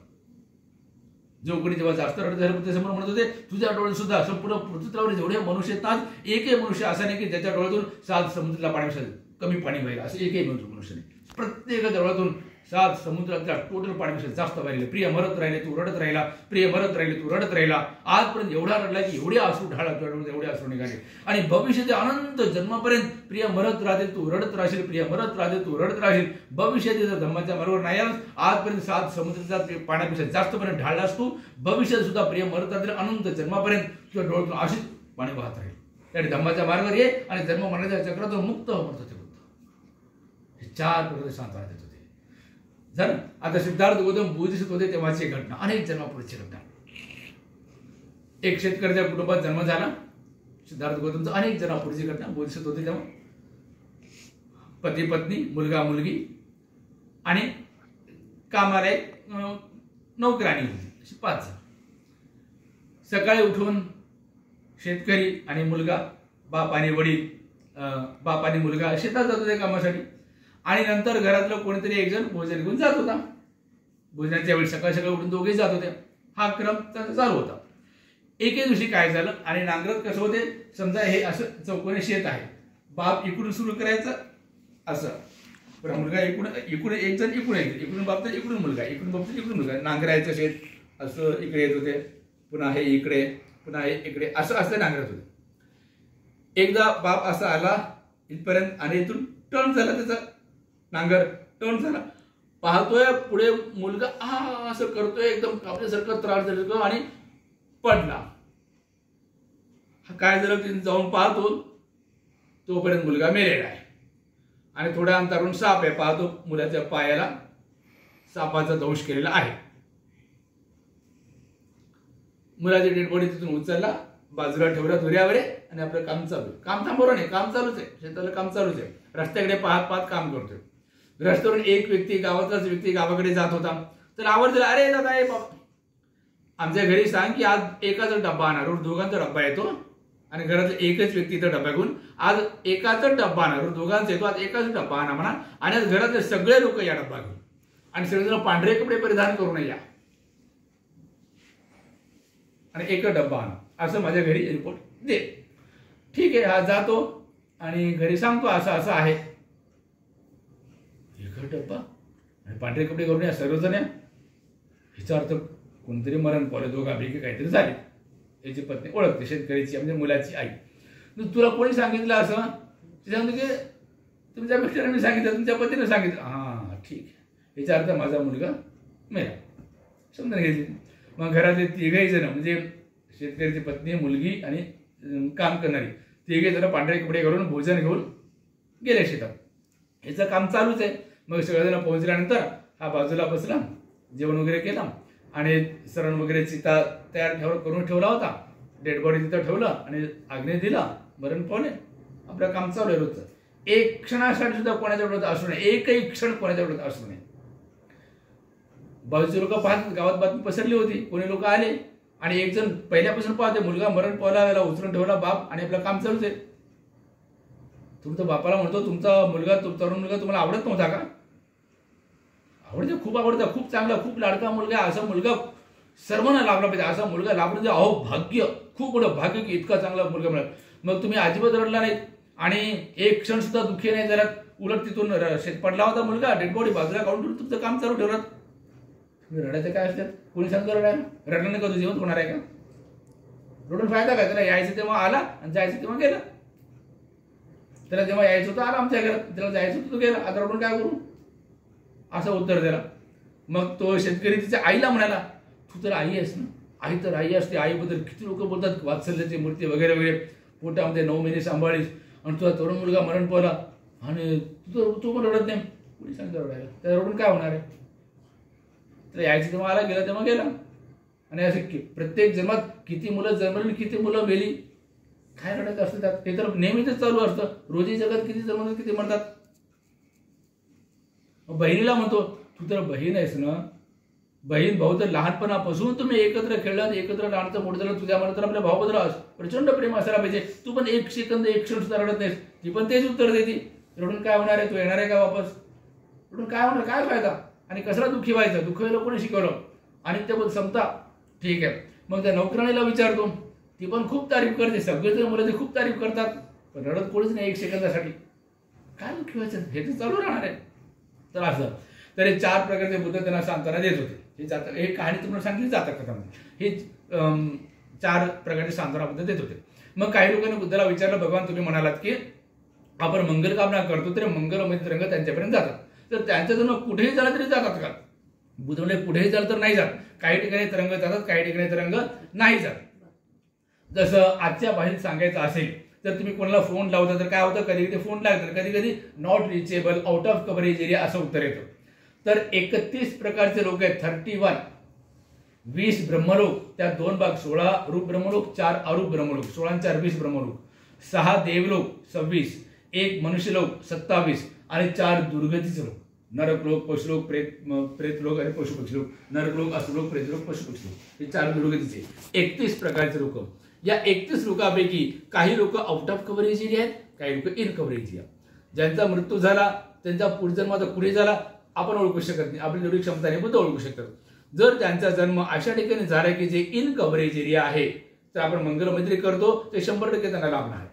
जो कोणी जेव्हा जास्त रडत झालं ते समोर म्हणत होते तुझ्या डोळ्यात सुद्धा संपूर्ण पृथ्वीवर जेवढे मनुष्य आहेत, एकही मनुष्य असा नाही की ज्याच्या डोळ्यातून 7 समुद्राला पाणी कमी पाणी वाहिलं, असं एकही मनुष्य नाही. प्रत्येकाच्या डोळ्यातून 7 समुद्रातल्या टोटल पाण्यापेक्षा जास्त वाहिले. प्रिय मरत राहिले, तू रडत राहिला, प्रिय मरत राहिले, तू रडत राहिला. आजपर्यंत एवढा रडला की एवढे अश्रू ढाळा तुझ्या डोळ्यात, एवढे अश्रू निघाले. आणि भविष्याच्या अनंत जन्मापर्यंत प्रिय मरत राहतील, तू रडत राहशील, प्रिय मरत राहतील, तू रडत राहशील. भविष्यात जर धम्माच्या मार्गावर नाही आलास, आजपर्यंत 7 समुद्राच्या पाण्यापेक्षा जास्तपर्यंत ढाळलास तू, भविष्यात सुद्धा प्रिय मरत राहतील, अनंत जन्मापर्यंत तुझ्या डोळ्यातून अशीच पाणी वाहत राहील. त्याने धम्माच्या मार्गावर ये आणि जन्म मरणाच्या चक्रातून मुक्त हो म्हणत होते. 4 प्रकारे सांत्वना देत होते. झालं. आता सिद्धार्थ गौतम बोधिसत्व होते तेव्हाची घटना, अनेक जन्मापूर्वीची घटना. एक शेतकऱ्याच्या कुटुंबात जन्म झाला. सिद्धार्थ गौतमचा अनेक जन्मापूर्वीची घटना. बोधिसत्व होते तेव्हा पती पत्नी, मुलगा मुलगी आणि कामाला एक नोकराणी होती, अशी 5 जण. सकाळी उठून शेतकरी आणि मुलगा, बाप आणि वडील, बाप आणि मुलगा शेतात जात होते कामासाठी. आणि नंतर घरातलं कोणीतरी एक जण भोजन घेऊन जात होता. भोजनाच्या वेळी सकाळी सकाळी उठून दोघेही जात होते. हा क्रम त्यांचा चालू होता. एके दिवशी काय झालं, आणि नांगरत कसं होते, समजा हे असं चौकोनी शेत आहे, बाप इकडून सुरू करायचं असं, पण मुलगा इकडून एक जण इकडून बाप तर इकडून मुलगा, इकडून बाप तर इकडून मुलगा. नांगरायचं शेत असं इकडे येत होते, पुन्हा हे इकडे, पुन्हा हे इकडे, असं असं नांगरत होते. एकदा बाप असा आला इथपर्यंत आणि इथून टर्न झाला, त्याचा नांगर टर्न झाला. पाहतोय पुढे मुलगा असं करतोय, एकदम आपल्यासारखं त्रास झाला आणि पडला. काय झालं तिथे जाऊन पाहतो, तोपर्यंत मुलगा मेलेला आहे. आणि थोड्या अंतरावरून साप आहे, पाहतो मुलाच्या पायाला सापाचा दंश केलेला आहे. मुलाची डेड बॉडी तिथून उचलला, बाजूला ठेवला दुऱ्यावर आणि आपलं काम चालू. काम थांबवलं नाही, काम चालूच आहे, शेताला काम चालूच आहे. रस्त्याकडे पाहत पाहत काम करतोय. रस्त्यावरून एक व्यक्ती, गावातलाच व्यक्ती गावाकडे जात होता. तर आवाज दिला, अरे दादा हे बाबा, आमच्या घरी सांग की आज एकाचा डब्बा आणा. रोज दोघांचा डब्बा येतो आणि घरातला एकच व्यक्ती इथं डब्बा घेऊन आज एकाचा डब्बा आणा. रोज दोघांचा येतो, आज एकाच डब्बा आणा म्हणा. आणि आज घरातले सगळे लोक या डब्बा घेऊन, आणि सगळेजण पांढरे कपडे परिधान करून या आणि एकच डब्बा आणा, असं माझ्या घरी रिपोर्ट दे. ठीक आहे, हा जातो आणि घरी सांगतो असं असं आहे. एकच डब्बा आणि पांढरे कपडे करून या सर्वजण या. हिचा अर्थ कोणतरी मरण पावले, दोघांपैकी काहीतरी झाले. याची पत्नी ओळखते, शेतकरीची म्हणजे मुलाची आई. तुला कोणी सांगितलं असं? ते सांगतो की तुमच्या मिस्टरांनी सांगितलं, तुमच्या पतीने सांगितलं, हां ठीक आहे, याचा अर्थ माझा मुलगा मेला, समजून घ्यायची. मग घरातले तिघही जण म्हणजे शेतकऱ्याची पत्नी, मुलगी आणि काम करणारी तिघे जण पांढरे कपडे घालून भोजन घेऊन गेले शेतात. याचं काम चालूच आहे. मग सगळेजण पोहोचल्यानंतर हा बाजूला बसला, जेवण वगैरे केला आणि सरण वगैरे चिता तयार करून ठेवला होता. डेड बॉडी तिथं ठेवलं आणि आग्नेय दिला, मरण पावले, आपलं काम चालू आहे रोजचं. एक क्षणासाठी सुद्धा कोणाच्या डोळ्यात असू नये, एकही क्षण कोणाच्या डोळ्यात असू नये. बाजूचे लोक पाहतात, गावात बातमी पसरली होती, कोणी लोक आले आणि एक जण पहिल्यापासून पाहते, मुलगा मरण पावला, याला उचलून ठेवला बाप आणि आपलं काम चालूच आहे. तुमच्या बापाला म्हणतो, तुमचा मुलगा, तरुण मुलगा तुम्हाला आवडत नव्हता का? आवडतं, खूप आवडतं, खूप चांगला, खूप लाडका मुलगा, असा मुलगा सर्वांना लाभला पाहिजे, असा मुलगा लाभला पाहिजे. अहो भाग्य, खूप मोठं भाग्य की इतका चांगला मुलगा मिळाला. मग तुम्ही अजिबात रडला नाही आणि एक क्षण सुद्धा दुःखी नाही जरा, उलट तिथून शेत पडला होता मुलगा, डेड बॉडी बाजूला काढून तुमचं काम चालू ठेवलं. तुम्ही रडायचं काय असतात? कोणी सांगतो रडायला? रडलं नाही का तू जीवन होणार आहे का? रडून फायदा काय? त्याला यायचं तेव्हा आला आणि जायचं तेव्हा गेला. त्याला जेव्हा यायचं होतं आला आमच्या घरात, त्याला जायचं होतं तो गेला, आता रडून काय करू? असं उत्तर दिला. मग तो शेतकरी तिच्या आईला म्हणाला, तू तर आई आहेस ना, आई तर आई असते, आईबद्दल किती लोक बोलतात वात्सल्याची मूर्ती वगैरे वगैरे, पोटामध्ये 9 महिने सांभाळीस आणि तुझा तरुण मुलगा मरण पावला आणि तू पण रडत नाही. कोणी सांगतो रडायला? त्या रडून काय होणार आहे? तर यायचं तेव्हा आला, गेला तेव्हा गेला. आणि असं प्रत्येक जन्मात किती मुलं जन्मली, किती मुलं मेली, काय रडत असतं त्यात? ते तर नेहमीच चालू असतं. रोजी जगात किती जन्मतात, किती म्हणतात. बहिणीला म्हणतो, तू तर बहीण आहेस ना, बहीण भाऊ तर लहानपणापासून तुम्ही एकत्र खेळलात, एकत्र लहानचं मोठं झालं, तुझ्या मनात तर आपल्या भावाबद्दल प्रचंड प्रेम असायला पाहिजे. तू पण एक सेकंद, एक क्षण सुद्धा रडत नाहीस. ती पण तेच उत्तर देते, रडून काय होणार आहे? तू येणार आहे का वापस? रडून काय होणार? काय फायदा? आणि कसला दुःखी व्हायचं? दुःख व्हायला कोणी शिकवलं? आणि ते बोल समता, ठीक आहे. मग त्या नोकराणीला विचारतो, ती पण खूप तारीफ करते, सगळेजण मुलं खूप तारीफ करतात, पण रडत कोणीच नाही एक सेकंदासाठी. काय दुःखी व्हायचं? हे तर चालू राहणार आहे. तर असं तर हे 4 प्रकारचे बुद्ध त्यांना सांत्वना देत होते. हे कहाणी तुम्हाला सांगितली जातात कथामध्ये. हे 4 प्रकारचे सांत्वना बुद्ध देत होते. मग काही लोकांनी बुद्धाला विचारलं, भगवान तुम्ही म्हणालात की आपण मंगल कामना करतो तर मंगलमय रंग त्यांच्यापर्यंत जातात, तर त्यांचा जन्म कुठेही झाला तरी जातात का? बुद्ध म्हणजे कुठेही झालं तर नाही जात. काही ठिकाणी तरंग जातात, काही ठिकाणी तरंग नाही जात. जसं आजच्या भाषेत सांगायचं असेल तर तुम्ही कोणाला फोन लावता तर काय होतं, कधी कधी फोन लागतात, कधी कधी not reachable, out of coverage area असं उत्तर येतं. तर 31 प्रकारचे लोक आहेत, 31, 20 ब्रह्मलोक, त्या 2 भाग, 16 रूप ब्रह्मलोक, 4 अरूप ब्रह्मलोक, 16 आणि 4 20 ब्रह्मलोक, 6 देवलोक 26, 1 मनुष्यलोक 27 आणि 4 दुर्गतीचे लोक, नरकलोक, पशुलोक, प्रेतलोक आणि पशुपक्षीलोक, नरकलोक, असुरलोक, प्रेतलोक, पशुपक्षीलोक, हे 4 दुर्गतीचे 31 प्रकारचे लोक. या 31 लोकांपैकी काही लोक आउट ऑफ कव्हरेज एरिया आहेत, काही लोक इन कव्हरेज एरिया. ज्यांचा मृत्यू झाला, त्यांचा पुढजन्माचा पुढे झाला, आपण ओळखू शकत नाही, आपली एवढी क्षमता नाही, पण तो ओळखू शकतात. जर त्यांचा जन्म अशा ठिकाणी झाला की जे इन कव्हरेज एरिया आहे, तर आपण मंगलमैत्री करतो, ते 100% त्यांना लाभणार.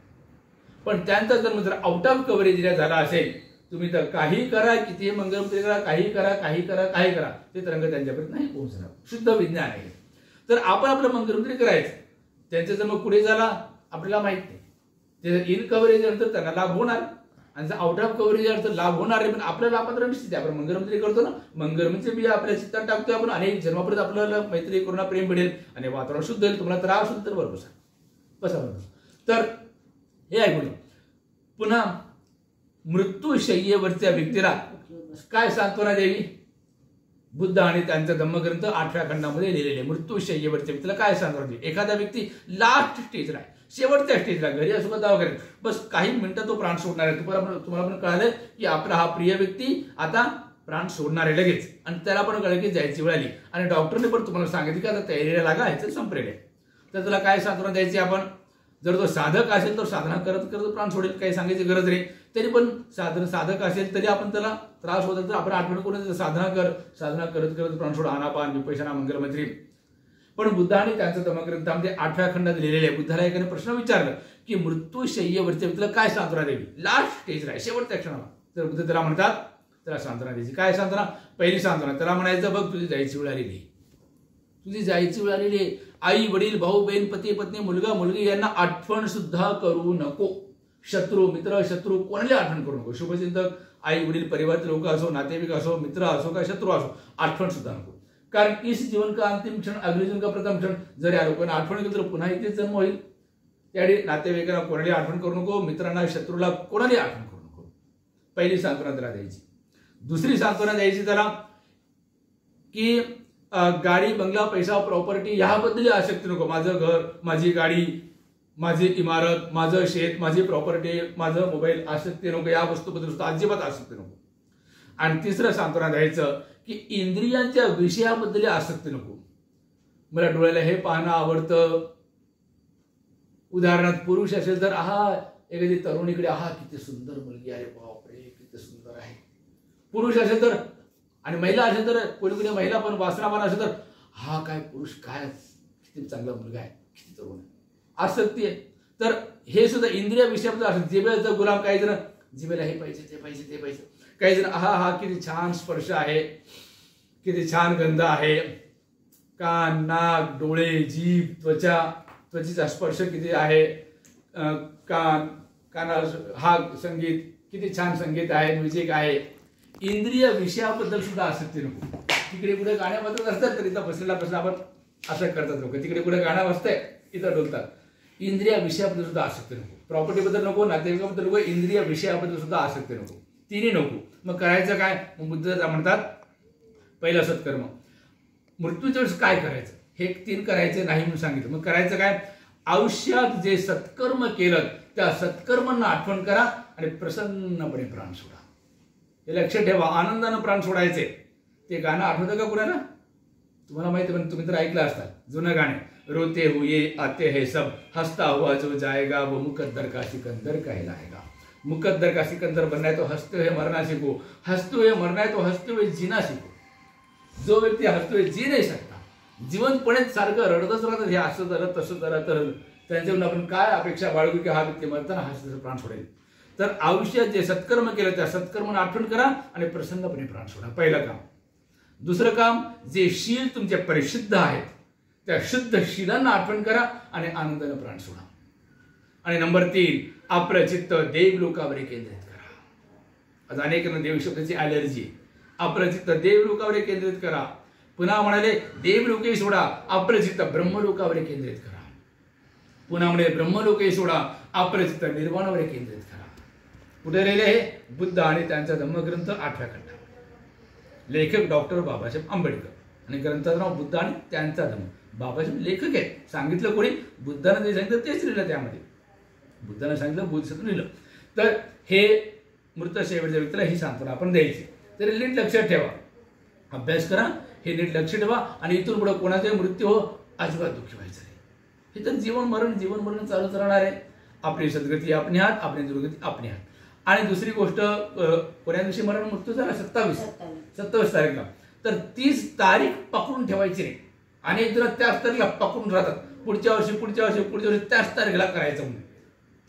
पण त्यांचा जन्म जर आउट ऑफ कव्हरेज एरिया झाला असेल, तुम्ही तर काही करा, किती मंगलमैत्री करा, काही करा, काही करा, काही करा, ते तरंग त्यांच्यापर्यंत नाही पोहोचणार. शुद्ध विज्ञान आहे. तर आपण आपलं मंगलमैत्री करायचं. त्यांचा जन्म पुढे झाला आपल्याला माहित नाही, ते इन कव्हरेज नंतर त्यांना लाभ होणार आणि आउट ऑफ कव्हरेज अर्थ लाभ होणार आहे, पण आपल्याला आपण निश्चित आहे. आपण मंगलमैत्री करतो ना, मंगलमैत्री बिया आपल्या चित्तात टाकतोय आपण, अनेक जन्मापर्यंत आपल्याला मैत्री करून प्रेम मिळेल आणि वातावरण शुद्ध होईल. तुम्हाला त्रास होईल तर बरोबर बसा. तर हे ऐकून पुन्हा मृत्यूशय्येवरच्या व्यक्तीला काय सांत्वना द्यावी? बुद्ध आणि त्यांचा धम्मग्रंथ 8व्या खंडामध्ये लिहिलेले मृत्यूशय्येवरच्या व्यक्तीला काय सांत्वना द्यावी? एखादा व्यक्ती लास्ट स्टेजला आहे, शेवटच्या स्टेजला, घरी असो का दवाखान्यात, बस काही मिनिटात तो प्राण सोडणार आहे. तुम्हाला पण कळालं की आपला हा प्रिय व्यक्ती आता प्राण सोडणार आहे लगेच, आणि त्याला पण कळलं की जायची वेळ आली आणि डॉक्टरने पण तुम्हाला सांगितलं की आता तयारीला लागा, ह्याचं संपलेलं आहे. तर त्याला काय सांत्वना द्यायची आपण? जर तो साधक असेल तर साधना करत करत प्राण सोडेल, काही सांगायची गरज नाही. तरी पण साधक असेल तरी आपण त्याला त्रास होत तर आपण आठवण करून साधना करत करत प्राण सोड, आनापान, विपश्यना, मंगलमैत्री. पण बुद्धाने त्यांच्या धम्मग्रंथामध्ये 8व्या खंडात लिहिलेले आहे. बुद्धाला एकाने प्रश्न विचारलं की मृत्यूशय्येवरच्या व्यक्तीला काय सांत्वना द्यावी? लास्ट स्टेजला आहे, शेवटच्या क्षणाला. तर बुद्ध त्याला म्हणतात, त्याला सांत्वना द्यायची. काय सांत्वना? पहिली सांत्वना त्याला म्हणायचं, बघ तुझी जायची वेळ आलेली, तुझी जायची वेळ आलेली आहे. आई वडील, भाऊ बहीण, पती पत्नी, मुलगा मुलगी यांना आठवण सुद्धा करू नको. शत्रू मित्र शत्रू कोणाला आठवण करू नको. शुभचिंतक आई वडील परिवारातील लोक असो, नातेवाईक असो, मित्र असो का शत्रू असो, आठवण सुद्धा नको. कारण इस जीवन का अंतिम क्षण, अगले जीवन का प्रथम क्षण. जर या लोकांना आठवण केली तर पुन्हा इथेच जन्म होईल. त्यावेळी नातेवाईकांना कोणाला आठवण करू नको, मित्रांना शत्रूला कोणाला आठवण करू नको. पहिली सांत्वना त्याला द्यायची. दुसरी सांत्वना द्यायची त्याला की गाडी बंगला पैसा प्रॉपर्टी याबद्दल आसक्ती नको. माझं घर, माझी गाडी, माझी इमारत, माझं शेत, माझी प्रॉपर्टी, माझं मोबाईल आसक्ती नको. या वस्तूबद्दल सुद्धा अजिबात आसक्ती नको. आणि तिसरं सांत्वना द्यायचं की इंद्रियांच्या विषयाबद्दल आसक्ती नको. मला डोळ्याला हे पाहणं आवडतं. उदाहरणार्थ पुरुष असेल तर एखादी तरुणीकडे किती सुंदर मुलगी आहे, बापरे किती सुंदर आहे. पुरुष असेल तर, आणि महिला असेल तर कोणी महिला पण वासनावान असेल तर काय पुरुष, काय किती चांगला मुलगा आहे, किती तरुण आहे, आसक्ती आहे. तर हे सुद्धा इंद्रिय विषयाबद्दल असं. जिभेचा गुलाम, काही जण जिभेला हे पाहिजे ते पाहिजे ते पाहिजे. काही जण किती छान स्पर्श आहे, किती छान गंध आहे. कान, नाक, डोळे, जीभ, त्वचेचा स्पर्श किती आहे. काना संगीत, किती छान संगीत आहे, म्युझिक आहे. इंद्रिय विषयाबद्दल सुद्धा आसक्ती नको. तिकडे कुठे गाण्या वाजत असतात तर इथं बसलेला आपण असं करतात लोक. तिकडे कुठे गाणं वाजतंय इथं डोलतात. इंद्रिय विषयाबद्दल सुद्धा आसक्ती नको. प्रॉपर्टीबद्दल नको, नातेवाईकाबद्दल नको, इंद्रिय विषयाबद्दल सुद्धा आसक्ती नको. तिन्ही नको. मग करायचं काय? मग बुद्ध म्हणतात पहिलं सत्कर्म. मृत्यूच्या वेळेस काय करायचं? हे 3 करायचे नाही म्हणून सांगितलं. मग करायचं काय? आयुष्यात जे सत्कर्म केलं त्या सत्कर्मांना आठवण करा आणि प्रसन्नपणे प्राण सोडा. हे लक्षात ठेवा. आनंदानं प्राण सोडायचे. ते गाणं आठवतं का कुणाला? तुम्हाला माहिती पण तुम्ही तर ऐकलं असतात. जुनं गाणे, रोते हुए आते है सब, हंसता हुआ जो जाएगा वो मुकद्दर का सिकंदर कहलाएगा. मुकद्दर का सिकंदर बनना है तो हंसते हुए मरना सीखो. हंसते हुए मरना है तो हंसते हुए जीना सीखो. जो व्यक्ती हसतोय जी नाही शकता, जीवनपणे सारखं रडतच राहतात, हे असं झालं तसं झालं तर त्यांच्याकडून आपण काय अपेक्षा बाळगू की व्यक्ती मरताना हसण्याचं प्राण सोडेल. तर आयुष्यात जे सत्कर्म केलं त्या सत्कर्मांना आठवण करा आणि प्रसन्नपणे प्राण सोडा. पहिलं काम. दुसरं काम, जे शील तुमचे परिशुद्ध आहेत त्या शुद्ध शीलांना आठवण करा आणि आनंदानं प्राण सोडा. आणि नंबर 3, आपलं चित्त देवलोकावर केंद्रित करा. आज अनेकांना देव शब्दाची ॲलर्जी. आपलं चित्त देवलोकावर केंद्रित करा. पुन्हा म्हणाले देवलोके सोडा, आपलं चित्त ब्रह्मलोकावर केंद्रित करा. पुन्हा म्हणे ब्रह्मलोके सोडा, आपलं चित्त निर्वाणावर केंद्रित करा. कुठे राहिले हे? बुद्ध आणि त्यांचा धम्मग्रंथ 8व्या खंडात. लेखक डॉक्टर बाबासाहेब आंबेडकर आणि ग्रंथाचं नाव बुद्ध आणि त्यांचा धम्म. बाबासाहेब लेखक आहेत. सांगितलं कोणी? बुद्धानं जे सांगितलं तेच लिहिलं. त्यामध्ये बुद्धानं सांगितलं, बुद्धीतून लिहिलं. तर हे मृत शेवटच्या व्यक्तीला ही सांत्वना आपण द्यायची. तर नीट लक्षात ठेवा. अभ्यास करा, हे नीट लक्ष ठेवा. आणि इथून पुढे कोणाचाही मृत्यू अजिबात दुःखी व्हायचं नाही. हे तर जीवन मरण चालूच राहणार आहे. आपली सद्गती आपली हात, आपली दुर्गती आपली हात. आणि दुसरी गोष्ट, कोण्या दिवशी मरण मृत्यू झाला? 27 तारीखला. तर 30 तारीख पकडून ठेवायची नाही. अनेक जण त्याच तारखेला पकडून राहतात. पुढच्या वर्षी त्याच तारखेला करायचं म्हणून.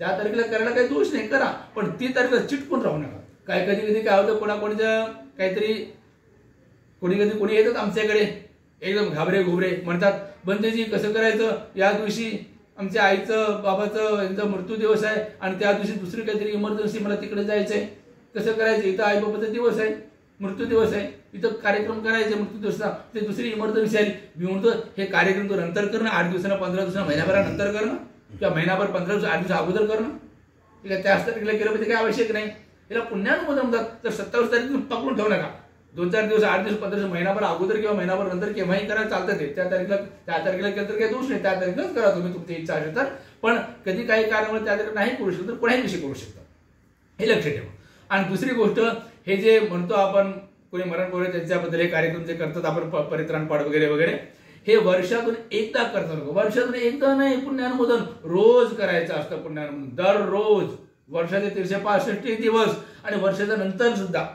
त्या तारखेला करायला काही दोष नाही, करा. पण ती तारखेला चिटकून राहू नका. कधी काय होतं, कोणाच्या काहीतरी कोणी येतात आमच्याकडे एकदम घाबरे घुबरे म्हणतात, बंदेजी कसं करायचं, या दिवशी आमच्या आईचं बाबाचं यांचा मृत्यू दिवस आहे आणि त्या दिवशी दुसरी काहीतरी इमर्जन्सी मला तिकडे जायचंय, कसं करायचं, इथं आई बाबाचा दिवस आहे, मृत्यू दिवस आहे, इथं कार्यक्रम करायचे मृत्यू दिवसाचा, ते दुसरी इमर्जन्सी आली. मी म्हणतो हे कार्यक्रम तो नंतर करणं, 8 दिवसांना 15 दिवसांना महिनाभरानंतर करणं किंवा महिनाभर 15 दिवस 8 दिवस अगोदर करणं, ठीक आहे, त्याच तारखेला केलं पाहिजे, काही आवश्यक नाही. याला पुण्यानुमोदन म्हणतात. तर 27 तारीख पकडून ठेवू नका. 2-4 दिवस 8 दिवस 15 दिवस महिनाभर अगोदर किंवा महिनाभर नंतर केव्हाही करा, चालतं ते. त्या तारखेला केलं तर काही दोष नाही, त्या तारखेलाच करा तुम्ही, तुमची इच्छा असेल तर. पण कधी काही कारणामुळे त्या तारखेला नाही करू शकतो तर कोणाही दिवशी करू शकता, हे लक्षात ठेवा. आणि दुसरी गोष्ट, हे जे म्हणतो आपण कोणी मरण पावले त्यांच्याबद्दल हे कार्यक्रम जे करतात आपण परित्राण पाठ वगैरे वगैरे, हे वर्षातून एकदा करता नको. वर्षातून एकदा नाही, पुण्यानुमोदन रोज करायचं असतं. पुण्यानुमोदन दररोज, वर्षाचे 365 दिवस आणि वर्षाच्या नंतर सुद्धा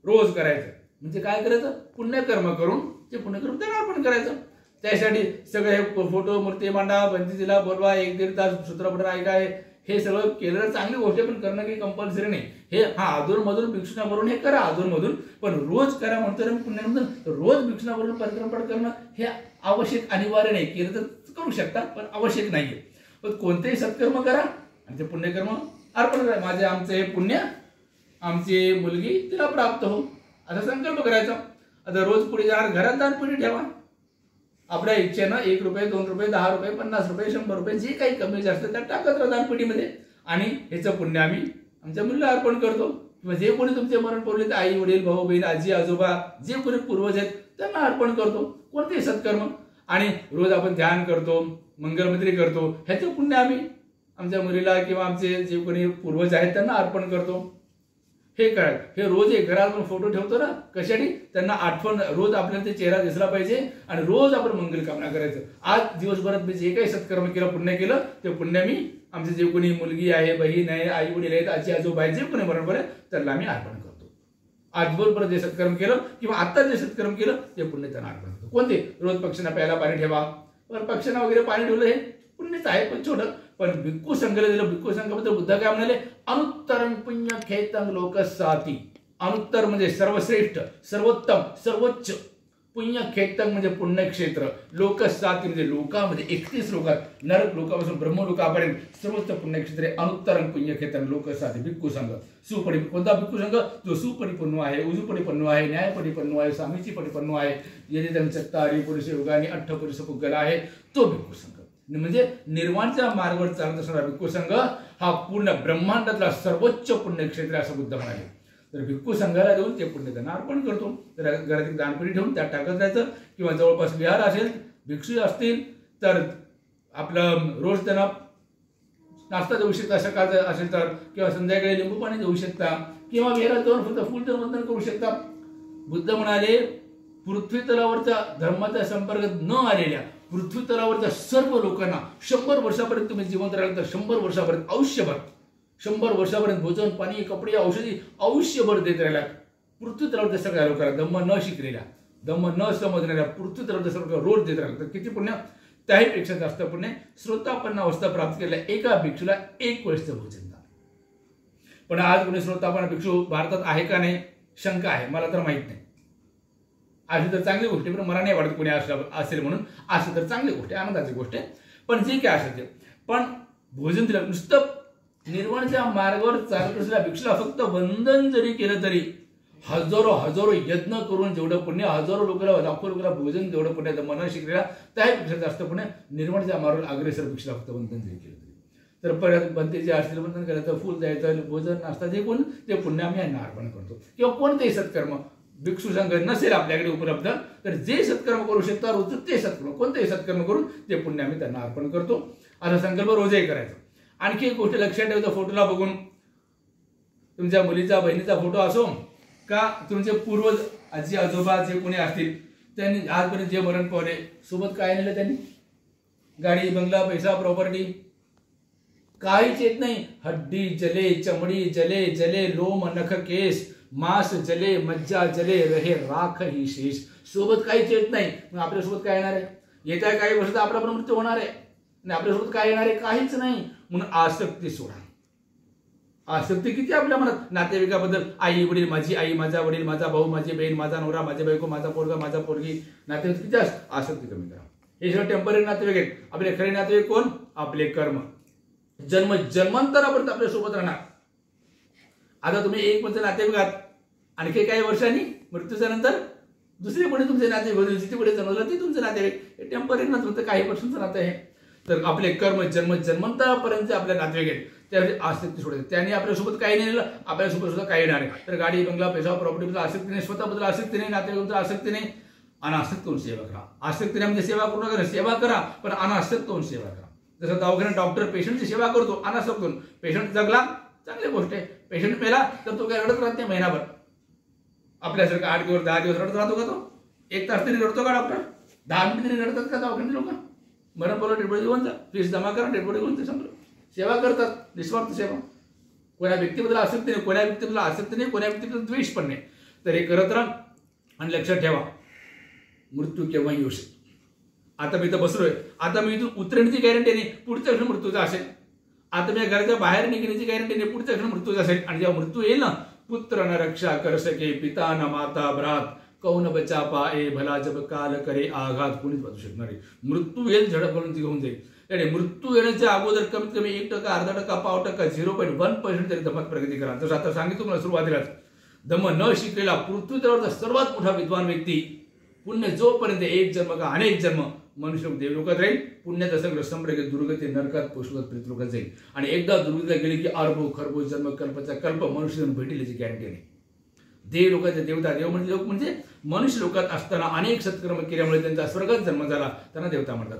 रोज करायचं. म्हणजे काय करायचं, पुण्यकर्म करून ते पुण्यकर्म त्यांना अर्पण करायचं. त्यासाठी सगळे हे फोटो मूर्ती मांडा, बंदिजीला बोलवा, 1-1.5 तास सूत्रपठण ऐकाय, हे सगळं केलं तर चांगली गोष्ट आहे, पण करणं काही कंपल्सरी नाही. हे अधूनमधून भिक्षुणावरून हे करा, अधूनमधून, पण रोज करा. म्हणतो पुण्यामधून रोज भिक्षुणावरून परिक्रम पाठ करणं हे आवश्यक अनिवार्य नाही. केलं तर करू शकता पण आवश्यक नाहीये. पण कोणतेही सत्कर्म करा आणि ते पुण्यकर्म अर्पण करायचं. माझे आमचे हे पुण्य आमची मुलगी तिला प्राप्त हो असा संकल्प करायचा. आता रोज पुढे जाणार घरात दानपेटी ठेवा. आपल्या इच्छेनं 1 रुपये 2 रुपये 10 रुपये 50 रुपये 100 रुपये जे काही कमी जास्त त्या टाकत राहा दानपेटीमध्ये. आणि ह्याचं पुण्य आम्ही आमच्या मुलीला अर्पण करतो. किंवा जे कोणी तुमचे मरण पडले आई वडील भाऊ बहीण आजी आजोबा जे कोणी पूर्वज आहेत त्यांना अर्पण करतो. कोणतेही सत्कर्म. आणि रोज आपण ध्यान करतो मंगलमंत्री करतो. ह्याचं पुण्य आम्ही आमच्या मुलीला किंवा आमचे जे कोणी पूर्वज आहेत त्यांना अर्पण करतो. हे काय हे रोज एक घरात आपण फोटो ठेवतो ना कशासाठी त्यांना आठवण रोज आपल्याला ते चेहरा दिसला पाहिजे. आणि रोज आपण मंगल कामना करायचं. आज दिवसभरात मी जे काही सत्कर्म केलं पुण्य केलं ते पुण्य मी आमचे जे कोणी मुलगी आहे बहीण आहे आई वडील आहेत आजी आजोबा आहेत जे कोणी मरण पडले त्यांना आम्ही अर्पण करतो. आज दिवसभरात जे सत्कर्म केलं किंवा आता जे सत्कर्म केलं ते पुण्य त्यांना अर्पण करतो. कोणते रोज पक्ष्यांना प्यायला पाणी ठेवा. पण पक्ष्यांना वगैरे पाणी ठेवलं हे पुण्यच आहे पण छोटं. पण भिक्खू संघाला दिलं. भिक्खू संघाबद्दल बुद्ध काय म्हणाले अनुत्तरं पुण्य खेतं लोकसाती. अनुत्तर म्हणजे सर्वश्रेष्ठ सर्वोत्तम सर्वोच्च. पुण्य खेतं म्हणजे पुण्यक्षेत्र. लोकसाती म्हणजे लोकामध्ये 31 लोकात नरक लोकापासून ब्रह्मलोकापर्यंत सर्वोच्च पुण्यक्षेत्र अनुत्तरं पुण्य खेतं लोकसाती. भिक्खू संघ सुपरी. कोणता भिक्खू संघ जो सुपरिपूर्ण आहे उजूपरिपूर्ण आहे न्यायपरिपूर्ण आहे स्वामीची परिपूर्ण आहे यदिदं चत्तारि पुरुष योगानी 8 पुरुष पुगला आहे तो भिक्खू संघ. म्हणजे निर्वाणच्या मार्गावर चालत असणारा भिक्खू संघ हा पूर्ण ब्रह्मांडातला सर्वोच्च पुण्यक्षेत्र असं बुद्ध म्हणाले. तर भिक्खू संघाला देऊन ते पुण्य त्यांना अर्पण करतो. तर घरातील दानपेटी ठेवून त्यात टाकत जायचं. किंवा जवळपास विहार असेल भिक्षू असतील तर आपलं रोज त्यांना नाश्ता देऊ शकता सकाळचं असेल तर. किंवा संध्याकाळी लिंबू पाणी देऊ शकता. किंवा विहारात जाऊन फक्त फुल वंदन करू शकता. बुद्ध म्हणाले पृथ्वी तलावरच्या धर्माचा संपर्क न आलेल्या पृथ्वी तलावरच्या सर्व लोकांना 100 वर्षापर्यंत तुम्ही जिवंत राहिला तर 100 वर्षापर्यंत आयुष्यभर 100 वर्षापर्यंत भोजन पाणी कपडे औषधी आयुष्यभर देत राहिला. पृथ्वी तलावरच्या सगळ्या लोकांना धम्म न शिकलेल्या धम्म न समजणाऱ्या पृथ्वी तलावरच्या सर्व रोज देत राहिला तर किती पुण्य. त्याहीपेक्षा जास्त पुण्य श्रोतापन्न अवस्था प्राप्त केलेल्या एका भिक्षूला 1 वर्षचं भोजन दान. पण आज कोणी श्रोतापन्न भिक्षू भारतात आहे का नाही शंका आहे. मला तर माहित नाही. अशी तर चांगली गोष्ट आहे पण मला नाही वाटत कोणी असेल म्हणून. असं तर चांगली गोष्ट आहे आनंदाची गोष्ट आहे. पण जे काय असेल ते पण भोजन दिलं नुसतं निर्वाणच्या मार्गावर चालत असलेल्या भिक्षूला फक्त वंदन जरी केलं तरी हजारो यत्न करून जेवढं पुण्य हजारो लोकांना लाखो लोकांना भोजन जेवढं पुण्य मन शिकलेला त्यापेक्षा जास्त पुण्य निर्वाणच्या मार्गावर अग्रेसर भिक्षूला फक्त वंदन जरी केलं तरी. तर परत बनते जे असतील वंदन करायचं फुल द्यायचं भोजन नाश्ता जे कोण ते पुण्य आम्ही यांना अर्पण करतो. किंवा कोणतेही सत्कर्म भिक्षू संघ नसेल आपल्याकडे उपलब्ध तर जे सत्कर्म करू शकता रोज ते सत्कर्म कोणतेही सत्कर्म करून ते पुण्य आम्ही त्यांना अर्पण करतो. असा संकल्प रोजही करायचा. आणखी एक गोष्ट लक्षात ठेवायचं फोटोला बघून तुमच्या मुलीचा बहिणीचा फोटो असो का तुमचे पूर्वज आजी आजोबा जे कोणी असतील त्यांनी आजपर्यंत जे मरण पावले सोबत काय नेलं त्यांनी गाडी बंगला पैसा प्रॉपर्टी काहीच येत नाही. हड्डी जले चमडी जले जले लोम नख केस मांस जले मज्जा जले रहे राख ही शेष. सोबत काहीच येत नाही. मग आपल्यासोबत काय येणार आहे. येत्या काही वर्षात आपला पण मृत्यू होणार आहे आणि आपल्यासोबत काय येणार आहे काहीच नाही. म्हणून आसक्ती सोडा. आसक्ती किती आपल्या मनात नातेवाईकाबद्दल आई वडील माझी आई माझा वडील माझा भाऊ माझी बहीण माझा नवरा माझी बायको माझा पोरगा माझा पोरगी नातेवाईक किती आसक्ती कमी करा. हे सगळं टेम्पररी नातेवाईक आहेत. आपले खरे नातेवाईक कोण आपले कर्म जन्म जन्मांतरापर्यंत आपल्या सोबत राहणार. आता तुम्ही एक म्हणजे नातेवाईक आहात आणखी काही वर्षांनी मृत्यूच्या नंतर दुसरे कोणी तुमचे नातेवाईक होतील जिथे पुढे जन्मलं ते तुमचे नातेवाईक. हे टेम्पररी नातं फक्त काही वर्षांचं नातं आहे. तर आपले कर्म जन्म जन्मांतरापर्यंत आपल्या नातेवाईक आहेत त्यावेळी आसक्ती सोडायची. त्यांनी आपल्यासोबत काही नाही नेलं आपल्यासोबत सुद्धा काही येणार आहे. तर गाडी बंगला पैसा प्रॉपर्टीबद्दल आसक्ती नाही स्वतःबद्दल आसक्ती नाही नातेवाईकाबद्दल आसक्ती नाही. अनासक्त होऊन सेवा करा. आसक्ती नाही म्हणजे सेवा करू नका सेवा करा पण अनासक्त होऊन सेवा करा. जसं दवाखान्यात डॉक्टर पेशंटची सेवा करतो अनासक्त होऊन. पेशंट जगला चांगली गोष्ट आहे. पेशंट मेला तर तो काय रडत राहत नाही महिनाभर. आपल्यासारखं 8 दिवस 10 दिवस रडत राहतो का तो. 1 तास तरी रडतो का डॉक्टर. 10 मिनिट तरी रडतात का दवाखान्यात लोक. मरण पडलं डेडबॉडी घेऊन जा फीस जमा करा डेडबॉडी घेऊन ते संपलं. सेवा करतात निस्वार्थ सेवा. कोणा व्यक्तीबद्दल आसक्ती नाही कोणा व्यक्तीबद्दल आसक्ती नाही कोणा व्यक्तीबद्दल द्वेष पण नाही. तर हे करत राहा आणि लक्षात ठेवा मृत्यू केव्हा येऊ शकतो. आता मी इथं बसलोय आता मी इथून उतरण्याची गॅरंटी नाही पुढच्या क्षण मृत्यूचा असेल. आता मी घराच्या बाहेर निघण्याची गॅरंटी नाही पुढच्या क्षण मृत्यूचा असेल. आणि जेव्हा मृत्यू येईल ना पुत्र न रक्षा कर सके पिता न माता भ्रात कौन बचा पाए भला जब काल करे आघात कोणीच वाचू शकणार आहे. मृत्यू येईल झडप करून ती घेऊन जाईल. आणि मृत्यू येण्याच्या अगोदर कमीत कमी 1%, अर्धा टक्का, पाव टक्का, 0.1% तरी धम्मात प्रगती करा. जसं आता सांगितलं मला सुरुवातीलाच, धम्म न शिकलेला पृथ्वी तलावरचा सर्वात मोठा विद्वान व्यक्ती पुण्य जोपर्यंत एक जन्म का अनेक जन्म मनुष्य देवलोकात राहील, पुण्याचा संग्रह संप्रगे दुर्गती नरकात पोषलोकात प्रेतलोकात जाईल. आणि एकदा दुर्गतीला गेली की अरबो खरबो जन्म कल्पाचा कल्प मनुष्य भेटेल याची गॅरंटी नाही. देव लोकांचे देवता, देव म्हणजे लोक म्हणजे मनुष्य लोकात असताना अनेक सत्कर्म केल्यामुळे त्यांचा स्वर्गात जन्म झाला, त्यांना देवता म्हणतात.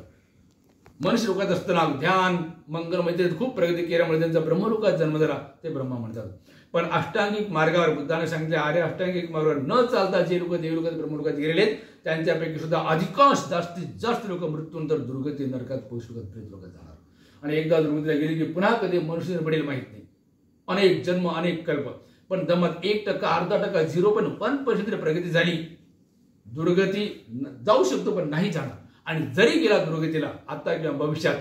मनुष्य लोकात असताना ध्यान मंगलमय खूप प्रगती केल्यामुळे त्यांचा ब्रह्मलोकात जन्म झाला, ते ब्रह्मा म्हणतात. पण अष्टांगिक मार्गावर बुद्धाने सांगितले आर्य अष्टांगिक मार्गावर न चालता जे लोक देवलोकात ब्रह्मलोकात गेलेले आहेत त्यांच्यापैकी सुद्धा अधिकांश जास्तीत जास्त लोक मृत्यूनंतर दुर्गती नरकात पोषलोकात प्रेतलोकात जाणार. आणि एकदा दुर्गतीला गेली की पुन्हा कधी मनुष्य पडेल माहित नाही. अनेक जन्म अनेक कल्प. पण दमात 1%, अर्धा टक्का, 0.1% तरी प्रगती झाली, दुर्गती जाऊ शकतो पण नाही जाणार. आणि जरी गेला दुर्गतीला आता किंवा भविष्यात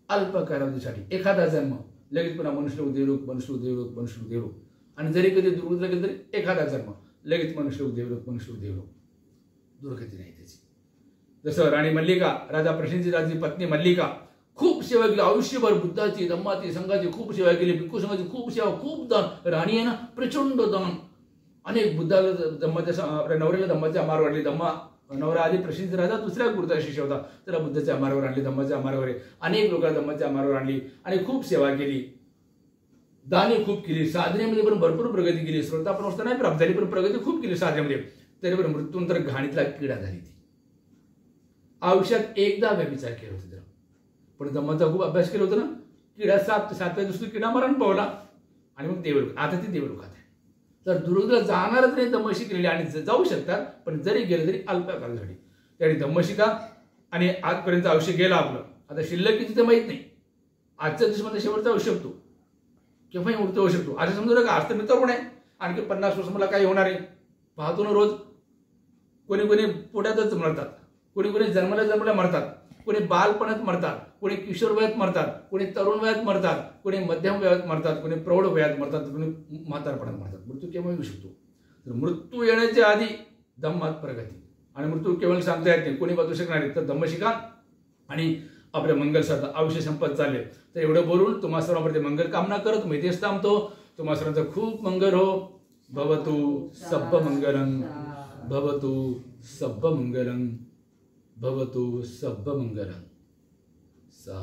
अल्प कालावधीसाठी एखादा जन्म, लगेच पुन्हा मनुष्य देवलोक, मनुष्य देवलोक, मनुष्य देवलोक. आणि जरी कधी दुर्गतीला गेलं तरी एखादा जन्म, लगेच मनुष्य देवलोक, मनुष्य देवलोक. दुर्गती नाही त्याची. जसं राणी मल्लिका, राजा प्रसेनजीतची पत्नी मल्लिका खूप सेवा केली आयुष्यभर, बुद्धाची, धम्माची, संघाची खूप सेवा केली, भिक्खू संघाची खूप सेवा, खूप दान. राणी आहे ना प्रचंड दान. अनेक बुद्धाला धम्माच्या नवऱ्याला धम्माच्या अमार वाढली. धम्मा नवरा आधी प्रसेनजी राजा दुसऱ्या गुरुचा शिष्य होता, त्याला बुद्धाच्या अमारावर आणली, धम्माच्या अमारावर अनेक लोकांना धम्माच्या अमारावर आणली आणि खूप सेवा केली, दाने खूप केली, साधनेमध्ये पण भरपूर प्रगती केली. श्रोतापन नाही प्राप्त झाली पण प्रगती खूप केली साधनेमध्ये. तरी पण मृत्यूनंतर घाणीतला किडा झाली. ती आयुष्यात एकदा व्यभिचार केला होता त्याला, पण धम्माचा खूप अभ्यास केला होता ना. किडा सातव्या दिवशी किडा मरण पावला आणि मग देवलोक, आता ती देवलोकात आहे. तर दुर्गतीला जाणारच नाही धम्म शिकलेली आणि जाऊ शकतात, पण जरी गेले तरी अल्पकाळासाठी. त्याने धम्म शिका आणि आजपर्यंत आयुष्य गेलं आपलं, आता शिल्लक किती तर माहित नाही. आजच्या दिवसामध्ये शेवटचा होऊ शकतो, केव्हाही मृत्यू होऊ शकतो. असं समजू नका आज तर मी तरुण आहे, आणखी 50 वर्ष मला काही होणार आहे. पाहतो ना रोज, कोणी कोणी पोटातच मरतात, कोणी कोणी जन्मल्या मरतात, कोणी बालपणात मरतात, कोणी किशोर वयात मरतात, कोणी तरुण वयात मरतात, कोणी मध्यम वयात मरतात, कोणी प्रौढ वयात मरतात, कोणी म्हातारपणात मरतात. मृत्यू केव्हा येऊ शकतो. तर मृत्यू येण्याच्या आधी धम्मात प्रगती. आणि मृत्यू केवळ सांगता येत नाही, कोणी वाचू शकणार नाही. तर धम्म शिका आणि आपल्या मंगल साधा आयुष्य संपत चालले. तर एवढं बोलून तुम्हा सर्वांप्रती मंगल कामना करत मी इथेच थांबतो. तुम्हा सर्वांचं खूप मंगल हो. भवतु सब्ब मंगलं, भवतु सब्ब मंगलं, भवतु सब्ब मंगलं. सा